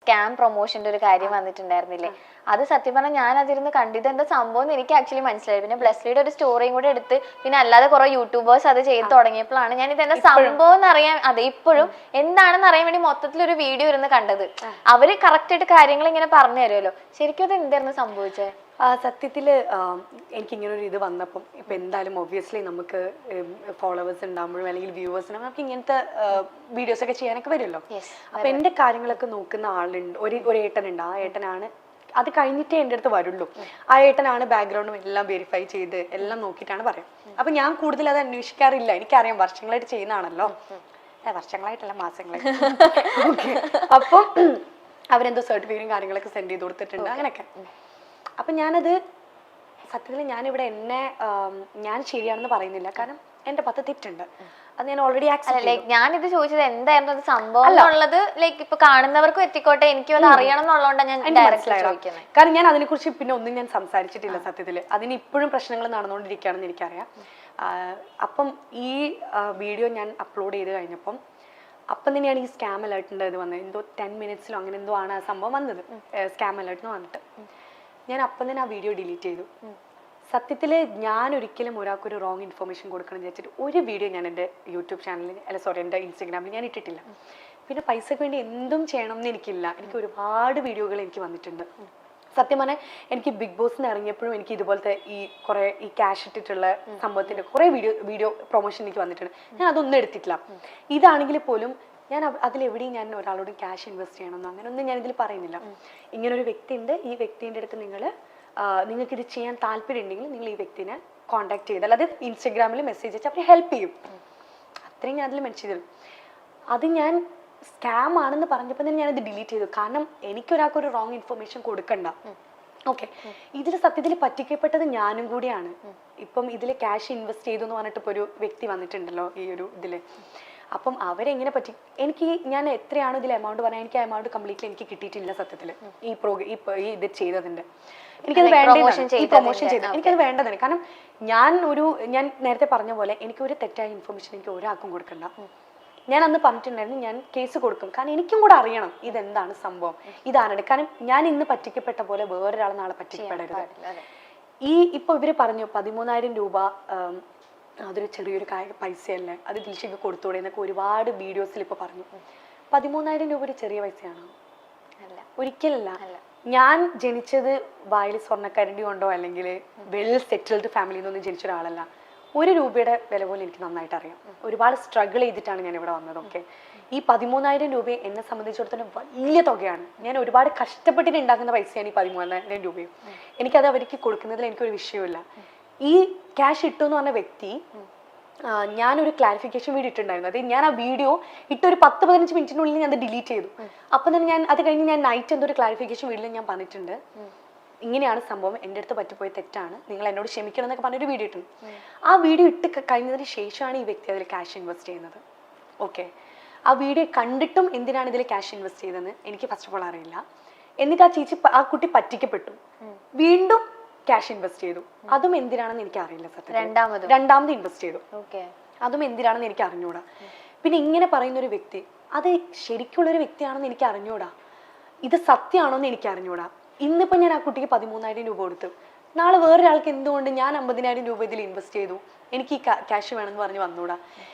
Scam പ്രൊമോഷന്റെ ഒരു കാര്യം വന്നിട്ടുണ്ടായിരുന്നില്ലേ? അത് സത്യം പറഞ്ഞാൽ ഞാൻ അതിരുന്ന് കണ്ടിട്ട് എന്താ സംഭവം എന്ന് എനിക്ക് ആക്ച്വലി മനസ്സിലായി. പിന്നെ ബ്ലെസ്ലിയുടെ ഒരു സ്റ്റോറിയും കൂടെ എടുത്ത് പിന്നെ അല്ലാതെ കുറെ യൂട്യൂബേഴ്സ് അത് ചെയ്ത് തുടങ്ങിയപ്പോഴാണ് ഞാൻ ഇത് എന്താ സംഭവം എന്ന് അറിയാൻ, അതെ ഇപ്പോഴും എന്താണെന്ന് അറിയാൻ വേണ്ടി മൊത്തത്തിൽ ഒരു വീഡിയോ ഇരുന്ന് കണ്ടത്. അവര് കറക്റ്റ് ആയിട്ട് കാര്യങ്ങൾ ഇങ്ങനെ പറഞ്ഞു തരുമല്ലോ. ശരിക്കും അത് എന്തായിരുന്നു സംഭവിച്ചത്? സത്യത്തിൽ എനിക്കിങ്ങനൊരു ഇത് വന്നപ്പം ഇപ്പം എന്തായാലും ഒബ്വിയസ്ലി നമുക്ക് ഫോളോവേഴ്സ് ഉണ്ടാകുമ്പോഴും അല്ലെങ്കിൽ വ്യൂവേഴ്സ് ഉണ്ടാകുമ്പോൾ നമുക്ക് ഇങ്ങനത്തെ വീഡിയോസൊക്കെ ചെയ്യാനൊക്കെ വരുമല്ലോ. അപ്പം എൻ്റെ കാര്യങ്ങളൊക്കെ നോക്കുന്ന ആളുണ്ട്, ഒരു ഏട്ടനുണ്ട്. ആ ഏട്ടനാണ് അത് കഴിഞ്ഞിട്ടേ എൻ്റെ അടുത്ത് വരുള്ളൂ. ആ ഏട്ടനാണ് ബാക്ക്ഗ്രൗണ്ടും എല്ലാം വെരിഫൈ ചെയ്ത് എല്ലാം നോക്കിയിട്ടാണ് പറയാം. അപ്പം ഞാൻ കൂടുതൽ അത് അന്വേഷിക്കാറില്ല. എനിക്കറിയാം വർഷങ്ങളായിട്ട് ചെയ്യുന്നതാണല്ലോ. വർഷങ്ങളായിട്ടല്ല, മാസങ്ങളായിട്ട്. ഓക്കെ. അപ്പം അവരെന്തോ സർട്ടിഫിക്കറ്റും കാര്യങ്ങളൊക്കെ സെൻഡ് ചെയ്ത് കൊടുത്തിട്ടുണ്ട് അങ്ങനെയൊക്കെ. അപ്പം ഞാനത് സത്യത്തിൽ ഞാനിവിടെ ഞാൻ ശരിയാണെന്ന് പറയുന്നില്ല. കാരണം എൻ്റെ 10 തെറ്റുണ്ട്. അത് ഞാൻ ഓൾറെഡി ഞാനിത് ചോദിച്ചത് എന്തായിരുന്നു അത് സംഭവം എന്നുള്ളത്. ലൈക്ക് ഇപ്പൊ കാണുന്നവർക്കും എത്തിക്കോട്ടെ, എനിക്കും അത് അറിയണം എന്നുള്ളതുകൊണ്ടാണ് ഞാൻ ചോദിക്കുന്നത്. കാരണം ഞാൻ അതിനെക്കുറിച്ച് പിന്നെ ഒന്നും ഞാൻ സംസാരിച്ചിട്ടില്ല സത്യത്തിൽ. അതിന് ഇപ്പോഴും പ്രശ്നങ്ങൾ നടന്നുകൊണ്ടിരിക്കുകയാണെന്ന് എനിക്കറിയാം. അപ്പം ഈ വീഡിയോ ഞാൻ അപ്ലോഡ് ചെയ്ത് കഴിഞ്ഞപ്പം അപ്പം തന്നെയാണ് ഈ സ്കാം അലേർട്ടിൻ്റെ ഇത് വന്നത്. എന്തോ 10 മിനിറ്റ്സിലോ അങ്ങനെ എന്തോ ആണ് ആ സംഭവം വന്നത്, സ്കാം അലേർട്ടിന് വന്നിട്ട്. ഞാൻ അപ്പം തന്നെ ആ വീഡിയോ ഡിലീറ്റ് ചെയ്തു. സത്യത്തിൽ ഞാൻ ഒരിക്കലും ഒരാൾക്കൊരു റോങ് ഇൻഫർമേഷൻ കൊടുക്കണം എന്ന് വെച്ചിട്ട് ഒരു വീഡിയോ ഞാൻ എൻ്റെ യൂട്യൂബ് ചാനലിൽ എൻ്റെ ഇൻസ്റ്റഗ്രാമിൽ ഞാൻ ഇട്ടിട്ടില്ല. പിന്നെ പൈസക്ക് വേണ്ടി എന്തും ചെയ്യണം എന്ന് എനിക്കില്ല. എനിക്ക് ഒരുപാട് വീഡിയോകൾ എനിക്ക് വന്നിട്ടുണ്ട്. സത്യം പറഞ്ഞാൽ എനിക്ക് ബിഗ് ബോസിന് ഇറങ്ങിയപ്പോഴും എനിക്ക് ഇതുപോലത്തെ ഈ ക്യാഷ് ഇട്ടിട്ടുള്ള സംഭവത്തിൻ്റെ കുറേ വീഡിയോ പ്രൊമോഷൻ എനിക്ക് വന്നിട്ടുണ്ട്. ഞാൻ അതൊന്നും എടുത്തിട്ടില്ല. ഇതാണെങ്കിൽ പോലും ഞാൻ അതിലെവിടെയും ഞാൻ ഒരാളോട് ക്യാഷ് ഇൻവെസ്റ്റ് ചെയ്യണമെന്നോ അങ്ങനെയൊന്നും ഞാൻ ഇതിൽ പറയുന്നില്ല. ഇങ്ങനൊരു വ്യക്തി ഉണ്ട്, ഈ വ്യക്തിൻ്റെ അടുത്ത് നിങ്ങൾക്ക് ഇത് ചെയ്യാൻ താല്പര്യം ഉണ്ടെങ്കിൽ നിങ്ങൾ ഈ വ്യക്തിനെ കോൺടാക്ട് ചെയ്താൽ അത് ഇൻസ്റ്റഗ്രാമിൽ മെസ്സേജ് അയച്ചാൽ അവർ ഹെൽപ്പ് ചെയ്യും. അത്രയും ഞാൻ അതിൽ മെൻഷൻ ചെയ്തു. അത് ഞാൻ സ്കാം ആണെന്ന് പറഞ്ഞപ്പോൾ തന്നെ ഞാനത് ഡിലീറ്റ് ചെയ്തു. കാരണം എനിക്കൊരാൾക്കൊരു റോങ് ഇൻഫർമേഷൻ കൊടുക്കണ്ട. ഓക്കെ. ഇതിൽ സത്യത്തിൽ പറ്റിക്കപ്പെട്ടത് ഞാനും കൂടിയാണ്. ഇപ്പം ഇതിൽ ക്യാഷ് ഇൻവെസ്റ്റ് ചെയ്തു എന്ന് പറഞ്ഞിട്ട് ഇപ്പോൾ ഒരു വ്യക്തി വന്നിട്ടുണ്ടല്ലോ ഈ ഒരു ഇതിൽ. അപ്പം അവരെങ്ങനെ ഞാൻ എത്രയാണോ ഇതിൽ എമൗണ്ട് പറഞ്ഞാൽ എനിക്ക് ആ എമൗണ്ട് കംപ്ലീറ്റ്ലി എനിക്ക് കിട്ടിയിട്ടില്ല സത്യത്തിൽ. ഈ ഇത് ചെയ്തതിൻ്റെ എനിക്കത് പ്രൊമോഷൻ ചെയ്ത് എനിക്കത് വേണ്ടതാണ്. കാരണം ഞാൻ നേരത്തെ പറഞ്ഞ പോലെ എനിക്കൊരു തെറ്റായ ഇൻഫർമേഷൻ എനിക്ക് ഒരാൾക്കും കൊടുക്കണ്ട. ഞാൻ അന്ന് പറഞ്ഞിട്ടുണ്ടായിരുന്നു ഞാൻ കേസ് കൊടുക്കും. കാരണം എനിക്കും കൂടെ അറിയണം ഇതെന്താണ് സംഭവം, ഇതാണ്. കാരണം ഞാൻ ഇന്ന് പറ്റിക്കപ്പെട്ട പോലെ വേറൊരാൾ നാളെ പറ്റിക്കപ്പെടരുത്. ഇപ്പൊ ഇവര് പറഞ്ഞു 13,000 രൂപ അതൊരു ചെറിയൊരു പൈസയല്ലേ, അത് ദിൽഷയ്ക്ക് കൊടുത്തൂടെ എന്നൊക്കെ ഒരുപാട് വീഡിയോസിൽ ഇപ്പൊ പറഞ്ഞു. 13,000 രൂപ ഒരു ചെറിയ പൈസയാണോ? അല്ല, ഒരിക്കലല്ല. ഞാൻ ജനിച്ചത് വായിൽ സ്വർണ്ണക്കരണ്ടി കൊണ്ടോ അല്ലെങ്കിൽ വെൽ സെറ്റിൽഡ് ഫാമിലിയിൽ നിന്നൊന്നും ജനിച്ച ഒരാളല്ല. 1 രൂപയുടെ വില പോലും എനിക്ക് നന്നായിട്ട് അറിയാം. ഒരുപാട് സ്ട്രഗിൾ ചെയ്തിട്ടാണ് ഞാൻ ഇവിടെ വന്നത്. ഓക്കെ. ഈ 13,000 രൂപ എന്നെ സംബന്ധിച്ചിടത്തോളം വലിയ തുകയാണ്. ഞാൻ ഒരുപാട് കഷ്ടപ്പെട്ടിട്ട് ഉണ്ടാക്കുന്ന പൈസയാണ് ഈ 13,000 രൂപയും. എനിക്കത് അവർക്ക് കൊടുക്കുന്നതിൽ എനിക്കൊരു വിഷയമില്ല. ഈ ക്യാഷ് ഇട്ടു എന്ന് പറഞ്ഞ വ്യക്തി ഞാനൊരു ക്ലാരിഫിക്കേഷൻ വീഡിയോ ഇട്ടുണ്ടായിരുന്നു. അത് ഞാൻ ആ വീഡിയോ ഇട്ടൊരു 10-15 മിനിറ്റിനുള്ളിൽ ഞാൻ അത് ഡിലീറ്റ് ചെയ്തു. അപ്പം തന്നെ അത് കഴിഞ്ഞ് ഞാൻ നൈറ്റ് എന്തോ ഒരു ക്ലാരിഫിക്കേഷൻ വീഡിയോയിൽ ഞാൻ പറഞ്ഞിട്ടുണ്ട്, ഇങ്ങനെയാണ് സംഭവം, എൻ്റെ അടുത്ത് പറ്റിപ്പോയി തെറ്റാണ്, നിങ്ങൾ എന്നോട് ക്ഷമിക്കണം എന്നൊക്കെ പറഞ്ഞൊരു വീഡിയോ ഇട്ടുണ്ട്. ആ വീഡിയോ ഇട്ട് കഴിഞ്ഞതിന് ശേഷമാണ് ഈ വ്യക്തി അതിൽ ക്യാഷ് ഇൻവെസ്റ്റ് ചെയ്യുന്നത്. ഓക്കെ. ആ വീഡിയോ കണ്ടിട്ടും എന്തിനാണ് ഇതിൽ ക്യാഷ് ഇൻവെസ്റ്റ് ചെയ്തതെന്ന് എനിക്ക് ഫസ്റ്റ് ഓഫ് ഓൾ അറിയില്ല. എന്നിട്ട് ആ കുട്ടി പറ്റിക്കപ്പെട്ടു, വീണ്ടും ക്യാഷ് ഇൻവെസ്റ്റ് ചെയ്തു. അതും എന്തിനാണെന്ന് എനിക്ക് അറിയില്ല. രണ്ടാമത് ഇൻവെസ്റ്റ് ചെയ്തു. അതും എന്തിനാണെന്ന് എനിക്ക് അറിഞ്ഞൂടാ. പിന്നെ ഇങ്ങനെ പറയുന്ന ഒരു വ്യക്തി അത് ശരിക്കുള്ളൊരു വ്യക്തിയാണെന്ന് എനിക്ക് അറിഞ്ഞൂടാ. ഇത് സത്യമാണോ എന്ന് എനിക്ക് അറിഞ്ഞൂടാ. ഇന്നിപ്പോൾ ഞാൻ ആ കുട്ടിക്ക് 13,000 രൂപ കൊടുത്തു. നാളെ വേറൊരാൾക്ക് എന്തുകൊണ്ട് ഞാൻ 50,000 രൂപ ഇതിൽ ഇൻവെസ്റ്റ് ചെയ്തു, എനിക്ക് ഈ ക്യാഷ് വേണമെന്ന് പറഞ്ഞ് വന്നൂടാ?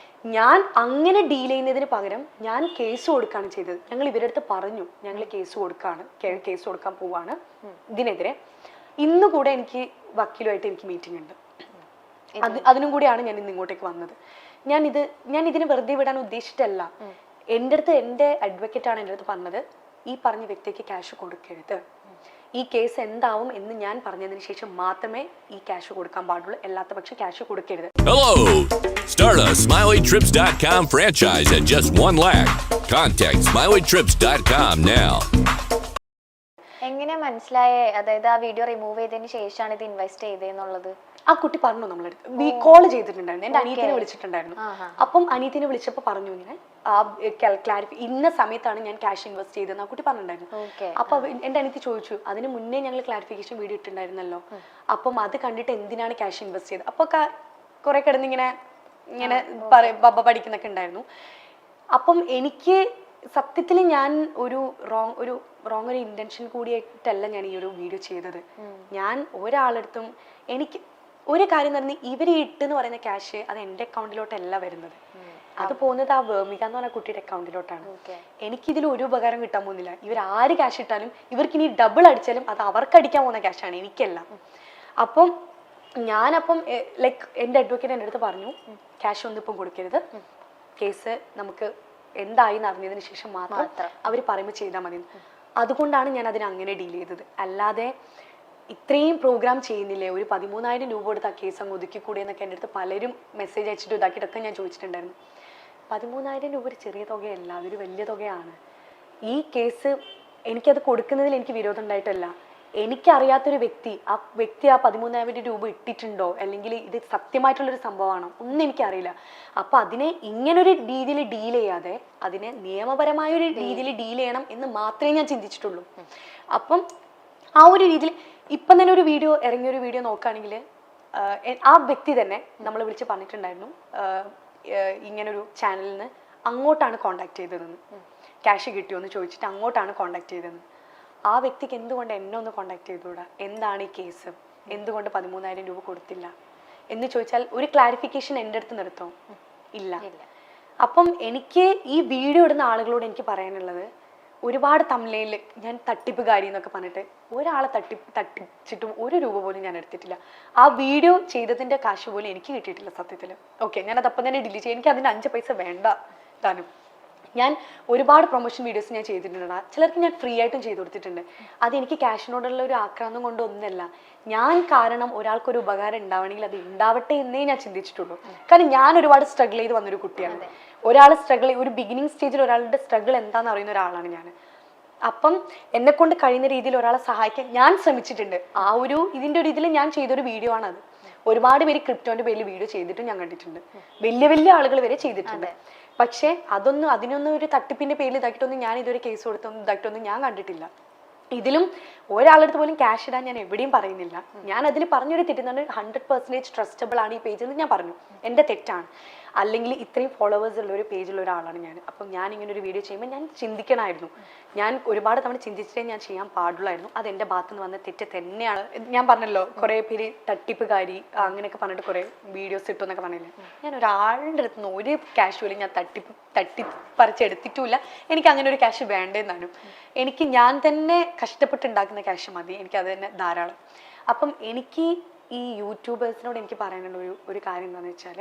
ഞാൻ അങ്ങനെ ഡീൽ ചെയ്യുന്നതിന് പകരം ഞാൻ കേസ് കൊടുക്കുകയാണ് ചെയ്തത്. ഞങ്ങൾ ഇവരുടെ അടുത്ത് പറഞ്ഞു ഞങ്ങൾ കേസ് കൊടുക്കാൻ പോവാണ് ഇതിനെതിരെ. ഇന്ന് കൂടെ എനിക്ക് വക്കീലുമായിട്ട് എനിക്ക് മീറ്റിംഗ് ഉണ്ട്. അതിനും കൂടിയാണ് ഞാൻ ഇന്ന് ഇങ്ങോട്ടേക്ക് വന്നത്. ഞാൻ ഇതിനെ വെറുതെ വിടാൻ ഉദ്ദേശിച്ചിട്ടല്ല. എൻ്റെ അഡ്വക്കേറ്റാണ് എൻ്റെ അടുത്ത് പറഞ്ഞത്, ഈ പറഞ്ഞ വ്യക്തിക്ക് ക്യാഷ് കൊടുക്കരുത്, ഈ കേസ് എന്താവും എന്ന് ഞാൻ പറഞ്ഞതിന് ശേഷം മാത്രമേ ഈ ക്യാഷ് കൊടുക്കാൻ പാടുള്ളൂ, അല്ലാത്ത പക്ഷം ക്യാഷ് കൊടുക്കരുത്. Hello! Start a SmileyTrips.com franchise at just $1 lakh. Contact SmileyTrips.com now. എങ്ങനെ മനസ്സിലായേ അതായത് ആ വീഡിയോ റിമൂവ് ചെയ്തതിന് ശേഷമാണ് ഇത് ഇൻവെസ്റ്റ് ചെയ്തതെന്നുള്ളത്? ആ കുട്ടി പറഞ്ഞു, നമ്മളടുത്ത് കോൾ ചെയ്തിട്ടുണ്ടായിരുന്നു, എൻ്റെ അനിയത്തിനെ വിളിച്ചിട്ടുണ്ടായിരുന്നു. അപ്പം അനിയത്തിനെ വിളിച്ചപ്പോൾ പറഞ്ഞു ഇങ്ങനെ ഇന്ന സമയത്താണ് ഞാൻ ക്യാഷ് ഇൻവെസ്റ്റ് ചെയ്തതെന്ന് ആ കുട്ടി പറഞ്ഞിട്ടുണ്ടായിരുന്നു. അപ്പൊ എൻ്റെ അനിയത്തി ചോദിച്ചു, അതിന് മുന്നേ ഞങ്ങൾ ക്ലാരിഫിക്കേഷൻ വീഡിയോ ഇട്ടുണ്ടായിരുന്നല്ലോ, അപ്പം അത് കണ്ടിട്ട് എന്തിനാണ് ക്യാഷ് ഇൻവെസ്റ്റ് ചെയ്തത്? അപ്പൊ കുറെ കിടന്ന് ഇങ്ങനെ പഠിക്കുന്നൊക്കെ ഉണ്ടായിരുന്നു. അപ്പം എനിക്ക് സത്യത്തിൽ ഞാൻ ഒരു റോങ് ഒരു ഇൻറ്റൻഷൻ കൂടിയായിട്ടല്ല ഞാൻ ഈ ഒരു വീഡിയോ ചെയ്തത്. ഞാൻ ഒരാളടുത്തും എനിക്ക് ഒരു കാര്യം എന്ന് പറഞ്ഞാൽ ഇവർ ഇട്ടെന്ന് പറയുന്ന ക്യാഷ് അത് എൻ്റെ അക്കൗണ്ടിലോട്ടല്ല വരുന്നത്, അത് പോകുന്നത് ആ വേമിക എന്ന് പറഞ്ഞ കുട്ടിയുടെ അക്കൗണ്ടിലോട്ടാണ്. എനിക്കിതിൽ ഒരു ഉപകാരം കിട്ടാൻ പോകുന്നില്ല. ഇവർ ആര് ക്യാഷ് ഇട്ടാലും ഇവർക്ക് ഇനി ഡബിൾ അടിച്ചാലും അത് അവർക്ക് അടിക്കാൻ പോകുന്ന ക്യാഷാണ്, എനിക്കല്ല. അപ്പം ഞാനപ്പം ലൈക്ക് എൻ്റെ അഡ്വക്കേറ്റ് എൻ്റെ അടുത്ത് പറഞ്ഞു ക്യാഷ് ഒന്നും ഇപ്പം കൊടുക്കരുത്, കേസ് നമുക്ക് എന്തായി അറിഞ്ഞതിന് ശേഷം മാത്രം അവർ പറയുമ്പോൾ ചെയ്താൽ മതി. അതുകൊണ്ടാണ് ഞാൻ അതിനെ അങ്ങനെ ഡീൽ ചെയ്തത്. അല്ലാതെ ഇത്രയും പ്രോഗ്രാം ചെയ്യുന്നില്ലേ, ഒരു 13,000 രൂപ കൊടുത്ത് ആ കേസ് അങ്ങ് ഒതുക്കിക്കൂടെ എന്നൊക്കെ എൻ്റെ അടുത്ത് പലരും മെസ്സേജ് അയച്ചിട്ട് ഇതാക്കിയിട്ടൊക്കെ ഞാൻ ചോദിച്ചിട്ടുണ്ടായിരുന്നു. 13,000 രൂപ ഒരു ചെറിയ തുകയല്ല, അതൊരു വലിയ തുകയാണ്. ഈ കേസ് എനിക്കത് കൊടുക്കുന്നതിൽ എനിക്ക് വിരോധം ഉണ്ടായിട്ടല്ല. എനിക്കറിയാത്തൊരു വ്യക്തി ആ 13,000 രൂപ ഇട്ടിട്ടുണ്ടോ അല്ലെങ്കിൽ ഇത് സത്യമായിട്ടുള്ളൊരു സംഭവമാണോ ഒന്നും എനിക്കറിയില്ല. അപ്പം അതിനെ ഇങ്ങനൊരു രീതിയിൽ ഡീൽ ചെയ്യാതെ അതിനെ നിയമപരമായൊരു രീതിയിൽ ഡീൽ ചെയ്യണം എന്ന് മാത്രമേ ഞാൻ ചിന്തിച്ചിട്ടുള്ളൂ. അപ്പം ആ ഒരു രീതിയിൽ ഇപ്പം തന്നെ ഒരു വീഡിയോ ഇറങ്ങിയൊരു വീഡിയോ നോക്കുകയാണെങ്കിൽ ആ വ്യക്തി തന്നെ നമ്മൾ വിളിച്ച് പറഞ്ഞിട്ടുണ്ടായിരുന്നു ഇങ്ങനൊരു ചാനലിൽ നിന്ന് അങ്ങോട്ടാണ് കോണ്ടാക്ട് ചെയ്തതെന്ന്, ക്യാഷ് കിട്ടിയോ എന്ന് ചോദിച്ചിട്ട് അങ്ങോട്ടാണ് കോണ്ടാക്ട് ചെയ്തതെന്ന്. ആ വ്യക്തിക്ക് എന്തുകൊണ്ട് എന്നെ ഒന്ന് കോണ്ടാക്ട് ചെയ്തുകൂടാ, എന്താണ് ഈ കേസ്, എന്തുകൊണ്ട് 13,000 രൂപ കൊടുത്തില്ല എന്ന് ചോദിച്ചാൽ ഒരു ക്ലാരിഫിക്കേഷൻ എൻ്റെ അടുത്ത് നിർത്തും ഇല്ല. അപ്പം എനിക്ക് ഈ വീഡിയോ ഇടുന്ന ആളുകളോട് എനിക്ക് പറയാനുള്ളത്, ഒരുപാട് തമിഴിൽ ഞാൻ തട്ടിപ്പുകാരി എന്നൊക്കെ പറഞ്ഞിട്ട് ഒരാളെ തട്ടിച്ചിട്ടും ഒരു രൂപ പോലും ഞാൻ എടുത്തിട്ടില്ല. ആ വീഡിയോ ചെയ്തതിൻ്റെ കാശ് പോലും എനിക്ക് കിട്ടിയിട്ടില്ല സത്യത്തിൽ. ഓക്കെ, ഞാനത് അപ്പം തന്നെ ഡിലീറ്റ് ചെയ്യും, എനിക്ക് അതിന് 5 പൈസ വേണ്ട താനും. ഞാൻ ഒരുപാട് പ്രൊമോഷൻ വീഡിയോസ് ഞാൻ ചെയ്തിട്ടുണ്ട്, ചിലർക്ക് ഞാൻ ഫ്രീ ആയിട്ടും ചെയ്തു കൊടുത്തിട്ടുണ്ട്. അതെനിക്ക് ക്യാഷിനോടുള്ള ഒരു ആക്രാന്തം കൊണ്ടൊന്നല്ല, ഞാൻ കാരണം ഒരാൾക്കൊരു ഉപകാരം ഉണ്ടാവണമെങ്കിൽ അത് ഉണ്ടാവട്ടെ എന്നേ ഞാൻ ചിന്തിച്ചിട്ടുള്ളൂ. കാരണം ഞാൻ ഒരുപാട് സ്ട്രഗിൾ ചെയ്ത് വന്നൊരു കുട്ടിയാണ്. ഒരാൾ ഒരു ബിഗിനിങ് സ്റ്റേജിൽ ഒരാളുടെ സ്ട്രഗിൾ എന്താണെന്ന് അറിയുന്ന ഒരാളാണ് ഞാൻ. അപ്പം എന്നെ കൊണ്ട് കഴിയുന്ന രീതിയിൽ ഒരാളെ സഹായിക്കാൻ ഞാൻ ശ്രമിച്ചിട്ടുണ്ട്. ആ ഒരു ഇതിൻ്റെ ഒരു ഇതിൽ ഞാൻ ചെയ്തൊരു വീഡിയോ ആണത്. ഒരുപാട് പേര് ക്രിപ്റ്റോന്റെ പേരിൽ വീഡിയോ ചെയ്തിട്ടും ഞാൻ കണ്ടിട്ടുണ്ട്, വലിയ വലിയ ആളുകൾ വരെ ചെയ്തിട്ടുണ്ട്. പക്ഷെ അതിനൊന്നും ഒരു തട്ടിപ്പിന്റെ പേരിൽ ഇതാക്കിയിട്ടൊന്നും ഞാൻ ഇതൊരു കേസ് കൊടുത്തൊന്നും ഇതാക്കിയിട്ടൊന്നും ഞാൻ കണ്ടിട്ടില്ല. ഇതിലും ഒരാളടുത്ത് പോലും ക്യാഷ് ഇടാൻ ഞാൻ എവിടെയും പറയുന്നില്ല. ഞാൻ അതിൽ പറഞ്ഞൊരു തെറ്റുന്നുണ്ട്, 100% ട്രസ്റ്റബിൾ ആണ് ഈ പേജ് എന്ന് ഞാൻ പറഞ്ഞു, എൻ്റെ തെറ്റാണ്. അല്ലെങ്കിൽ ഇത്രയും ഫോളോവേഴ്സ് ഉള്ള ഒരു പേജുള്ള ഒരാളാണ് ഞാൻ. അപ്പം ഞാൻ ഇങ്ങനെ ഒരു വീഡിയോ ചെയ്യുമ്പോൾ ഞാൻ ചിന്തിക്കണമായിരുന്നു. ഞാൻ ഒരുപാട് തവണ ചിന്തിച്ചിട്ടേ ഞാൻ ചെയ്യാൻ പാടുള്ളായിരുന്നു. അത് എൻ്റെ ഭാഗത്ത് നിന്ന് വന്ന തെറ്റ് തന്നെയാണ്. ഞാൻ പറഞ്ഞല്ലോ കുറേ പേര് തട്ടിപ്പുകാരി അങ്ങനെയൊക്കെ പറഞ്ഞിട്ട് കുറേ വീഡിയോസ് ഇട്ടു എന്നൊക്കെ പറഞ്ഞില്ലേ. ഞാൻ ഒരാളുടെ അടുത്ത് നിന്ന് ഒരു ക്യാഷ് പോലും ഞാൻ തട്ടിപ്പറിച്ചെടുത്തിട്ടുമില്ല. എനിക്ക് അങ്ങനെ ഒരു ക്യാഷ് വേണ്ടെന്നാണ്. എനിക്ക് ഞാൻ തന്നെ കഷ്ടപ്പെട്ടുണ്ടാക്കുന്ന ക്യാഷ് മതി, എനിക്കത് തന്നെ ധാരാളം. അപ്പം എനിക്ക് ഈ യൂട്യൂബേഴ്സിനോട് എനിക്ക് പറയാനുള്ള ഒരു കാര്യം എന്താണെന്ന് വെച്ചാൽ,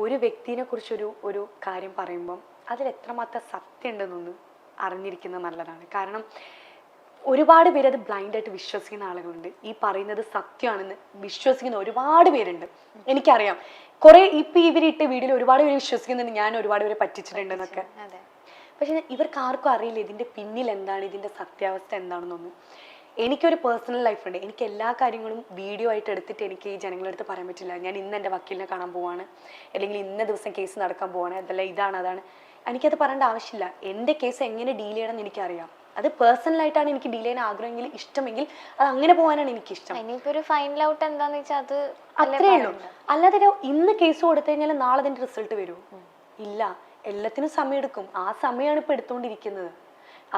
ഒരു വ്യക്തിനെ കുറിച്ചൊരു കാര്യം പറയുമ്പം അതിൽ എത്രമാത്രം സത്യം ഉണ്ടെന്നൊന്ന് അറിഞ്ഞിരിക്കുന്നത് നല്ലതാണ്. കാരണം ഒരുപാട് പേര് അത് ബ്ലൈൻഡായിട്ട് വിശ്വസിക്കുന്ന ആളുകളുണ്ട്. ഈ പറയുന്നത് സത്യമാണെന്ന് വിശ്വസിക്കുന്ന ഒരുപാട് പേരുണ്ട്. എനിക്കറിയാം കുറെ ഇപ്പം ഇവരിട്ട വീഡിയോയിൽ ഒരുപാട് പേര് വിശ്വസിക്കുന്നുണ്ട് ഞാൻ ഒരുപാട് പേരെ പറ്റിച്ചിട്ടുണ്ടെന്നൊക്കെ. പക്ഷെ ഇവർക്ക് ആർക്കും അറിയില്ല ഇതിൻ്റെ പിന്നിൽ എന്താണ്, ഇതിൻ്റെ സത്യാവസ്ഥ എന്താണെന്നൊന്നും. എനിക്കൊരു പേഴ്സണൽ ലൈഫുണ്ട്. എനിക്ക് എല്ലാ കാര്യങ്ങളും വീഡിയോ ആയിട്ട് എടുത്തിട്ട് എനിക്ക് ഈ ജനങ്ങളുടെ അടുത്ത് പറയാൻ പറ്റില്ല. ഞാൻ ഇന്ന് എൻ്റെ വക്കീലിനെ കാണാൻ പോവാണ്, അല്ലെങ്കിൽ ഇന്ന ദിവസം കേസ് നടക്കാൻ പോവാണ്, അതല്ല ഇതാണ് അതാണ്, എനിക്കത് പറയേണ്ട ആവശ്യമില്ല. എൻ്റെ കേസ് എങ്ങനെ ഡീൽ ചെയ്യണം എന്ന് എനിക്കറിയാം. അത് പേഴ്സണലായിട്ടാണ് എനിക്ക് ഡീൽ ചെയ്യാൻ ആഗ്രഹമെങ്കിൽ ഇഷ്ടമെങ്കിൽ അത് അങ്ങനെ പോകാനാണ് എനിക്കിഷ്ടം. ഇനിയിപ്പോൾ ഫൈനൽ ഔട്ട് എന്താന്ന് വെച്ചാൽ അത് അത്രേ ഉള്ളൂ. അല്ലാതെ ഇന്ന് കേസ് കൊടുത്തു കഴിഞ്ഞാൽ നാളെ അതിൻ്റെ റിസൾട്ട് വരുമോ? ഇല്ല, എല്ലാത്തിനും സമയമെടുക്കും. ആ സമയമാണ് ഇപ്പോൾ എടുത്തുകൊണ്ടിരിക്കുന്നത്.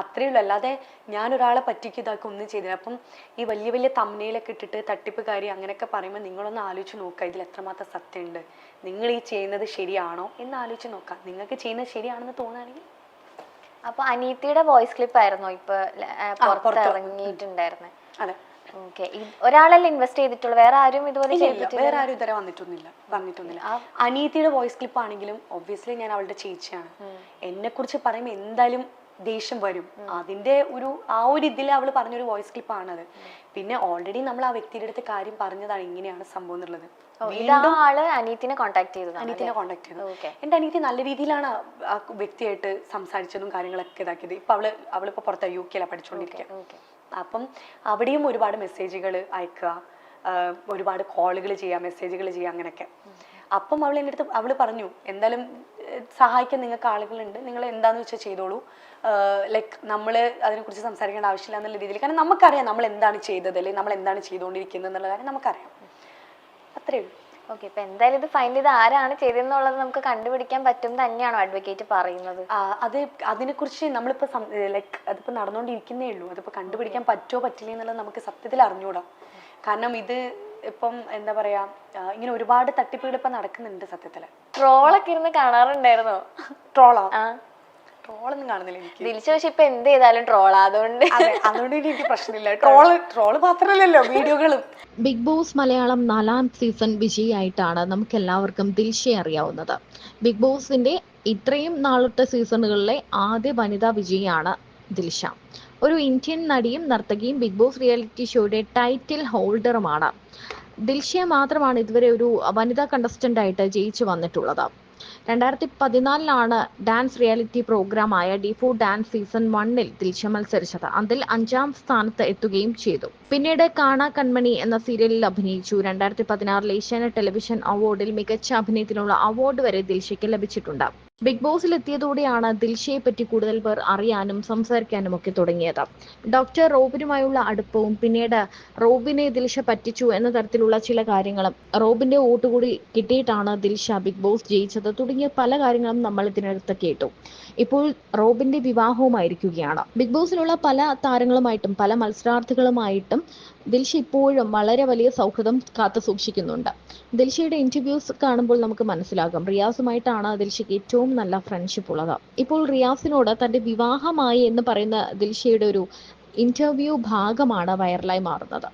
അത്രയേ ഉള്ളൂ. അല്ലാതെ ഞാൻ ഒരാളെ പറ്റിക്ക് ഇതാക്കി ഒന്നും ചെയ്തില്ല. അപ്പം ഈ വലിയ വലിയ തമ്മനയിലൊക്കെ ഇട്ടിട്ട് തട്ടിപ്പുകാരി അങ്ങനെയൊക്കെ പറയുമ്പോൾ നിങ്ങളൊന്ന് ആലോചിച്ച് നോക്കുക, ഇതിൽ എത്രമാത്രം സത്യമുണ്ട്, നിങ്ങൾ ഈ ചെയ്യുന്നത് ശരിയാണോ എന്ന് ആലോചിച്ച് നോക്കാം. നിങ്ങൾക്ക് ചെയ്യുന്നത് ശരിയാണെന്ന് തോന്നുകയാണെങ്കിൽ. അപ്പൊ അനീതിയുടെ വോയിസ് ക്ലിപ്പ് ആയിരുന്നോ ഇപ്പൊ ഇറങ്ങിയിട്ടുണ്ടായിരുന്നത്? അതെ. ഓക്കെ, ഒരാളല്ലേ ഇൻവെസ്റ്റ് ചെയ്തിട്ടുള്ളൂ, വേറെ ആരും ഇതുപോലെ വേറെ ആരും ഇതുവരെ പറഞ്ഞിട്ടൊന്നില്ല. അനീതിയുടെ വോയിസ് ക്ലിപ്പ് ആണെങ്കിലും ഒബ്വിയസ്ലി ഞാൻ അവളുടെ ചേച്ചിയാണ്. എന്നെ കുറിച്ച് പറയുമ്പോൾ എന്തായാലും ദേഷ്യം വരും. അതിന്റെ ആ ഒരു ഇതിൽ അവൾ പറഞ്ഞൊരു വോയിസ് ക്ലിപ്പ് ആണത്. പിന്നെ ഓൾറെഡി നമ്മൾ ആ വ്യക്തിയുടെ അടുത്ത് കാര്യം പറഞ്ഞതാണ് ഇങ്ങനെയാണ് സംഭവം എന്നുള്ളത്. അനീതിനെ കോൺടാക്ട് ചെയ്തു. എന്റെ അനീതി നല്ല രീതിയിലാണ് ആ വ്യക്തിയായിട്ട് സംസാരിച്ചതും കാര്യങ്ങളൊക്കെ ഇതാക്കിയത്. ഇപ്പൊ അവളിപ്പോ പുറത്ത് UK പഠിച്ചുകൊണ്ടിരിക്കുക. അപ്പം അവിടെയും ഒരുപാട് മെസ്സേജുകൾ അയക്കുക, ഒരുപാട് കോളുകൾ ചെയ്യുക, മെസ്സേജുകൾ ചെയ്യുക, അങ്ങനെയൊക്കെ. അപ്പം എൻ്റെ അടുത്ത് അവൾ പറഞ്ഞു, എന്തായാലും സഹായിക്കാൻ നിങ്ങൾക്ക് ആളുകളുണ്ട്, നിങ്ങൾ എന്താന്ന് വെച്ചാൽ ചെയ്തോളൂ, ലൈക്ക് നമ്മൾ അതിനെക്കുറിച്ച് സംസാരിക്കേണ്ട ആവശ്യമില്ല എന്നുള്ള രീതിയിൽ. കാരണം നമുക്കറിയാം നമ്മൾ എന്താണ് ചെയ്തത് അല്ലെങ്കിൽ നമ്മൾ എന്താണ് ചെയ്തുകൊണ്ടിരിക്കുന്നത് എന്നുള്ള കാര്യം നമുക്കറിയാം. അത്രയേ ഉള്ളൂ. ഓക്കെ, ഇപ്പൊ എന്തായാലും ഇത് ഫൈൻഡ് ചെയ്ത് ആരാണ് ചെയ്തതെന്നുള്ളത് നമുക്ക് കണ്ടുപിടിക്കാൻ പറ്റും തന്നെയാണോ അഡ്വക്കേറ്റ് പറയുന്നത്? അത് അതിനെക്കുറിച്ച് നമ്മളിപ്പോൾ ലൈക്ക് അതിപ്പോൾ നടന്നുകൊണ്ടിരിക്കുന്നേ ഉള്ളൂ. അതിപ്പോൾ കണ്ടുപിടിക്കാൻ പറ്റുമോ പറ്റില്ല എന്നുള്ളത് നമുക്ക് സത്യത്തിൽ അറിഞ്ഞൂടാം. കാരണം ഇത് ഇപ്പം എന്താ പറയാ, ഇങ്ങനെ ഒരുപാട് തട്ടിപ്പുകൾ ഇപ്പം നടക്കുന്നുണ്ട് സത്യത്തിൽ. ട്രോളൊക്കെ ഇരുന്ന് കാണാറുണ്ടായിരുന്നോ? ട്രോളോ? ട്രോളൊന്നും കാണുന്നില്ല എനിക്ക്. ദിൽഷ പക്ഷെ ഇപ്പൊ എന്ത് ചെയ്താലും ട്രോളാ, അതുകൊണ്ട് എനിക്ക് പ്രശ്നമില്ല. ട്രോള് മാത്രമല്ലല്ലോ വീഡിയോകളും. ബിഗ് ബോസ് മലയാളം 4ാം സീസൺ വിജയിയായിട്ടാണ് നമുക്ക് എല്ലാവർക്കും ദിൽഷയെ അറിയാവുന്നത്. ബിഗ് ബോസിന്റെ ഇത്രയും നാളത്തെ സീസണുകളിലെ ആദ്യ വനിതാ വിജയിയാണ് ദിൽഷ. ഒരു ഇന്ത്യൻ നടിയും നർത്തകിയും ബിഗ് ബോസ് റിയാലിറ്റി ഷോയുടെ ടൈറ്റിൽ ഹോൾഡറുമാണ്. ദിൽഷയെ മാത്രമാണ് ഇതുവരെ ഒരു വനിതാ കണ്ടസ്റ്റന്റ് ആയിട്ട് ജയിച്ചു വന്നിട്ടുള്ളത്. 2014 dance reality പ്രോഗ്രാമായ ഡിഫോ dance season 1 Dilsha മത്സരിച്ചത്. അതിൽ 5ാം സ്ഥാനത്ത് എത്തുകയും ചെയ്തു. പിന്നീട് കാണാ കൺമണി എന്ന സീരിയലിൽ അഭിനയിച്ചു. 2016 ഏഷ്യാനെറ്റ് ടെലിവിഷൻ അവാർഡിൽ മികച്ച അഭിനയത്തിനുള്ള അവാർഡ് വരെ ദിൽഷയ്ക്ക് ലഭിച്ചിട്ടുണ്ട്. ബിഗ് ബോസിൽ എത്തിയതോടെയാണ് ദിൽഷയെ പറ്റി കൂടുതൽ പേർ അറിയാനും സംസാരിക്കാനും ഒക്കെ തുടങ്ങിയത്. ഡോക്ടർ റോബിനുമായുള്ള അടുപ്പവും പിന്നീട് റോബിനെ ദിൽഷ പറ്റിച്ചു എന്ന തരത്തിലുള്ള ചില കാര്യങ്ങളും, റോബിന്റെ വോട്ട് കൂടി കിട്ടിയിട്ടാണ് ദിൽഷ ബിഗ് ബോസ് ജയിച്ചത് തുടങ്ങിയ പല കാര്യങ്ങളും നമ്മൾ ഇതിനടുത്ത് കേട്ടു. ഇപ്പോൾ റോബിന്റെ വിവാഹവുമായിരിക്കുകയാണ്. ബിഗ് ബോസിലുള്ള പല താരങ്ങളുമായിട്ടും പല മത്സരാർത്ഥികളുമായിട്ടും ദിൽഷ ഇപ്പോഴും വളരെ വലിയ സൗഹൃദം കാത്തു സൂക്ഷിക്കുന്നുണ്ട്. ദിൽഷയുടെ ഇന്റർവ്യൂസ് കാണുമ്പോൾ നമുക്ക് മനസ്സിലാകും റിയാസുമായിട്ടാണ് ദിൽഷയ്ക്ക് ഏറ്റവും നല്ല ഫ്രണ്ട്ഷിപ്പ് ഉള്ളത്. ഇപ്പോൾ റിയാസിനോട് തന്റെ വിവാഹമായി എന്ന് പറയുന്ന ദിൽഷയുടെ ഒരു ഇന്റർവ്യൂ ഭാഗമാണ് വൈറലായി മാറുന്നത്.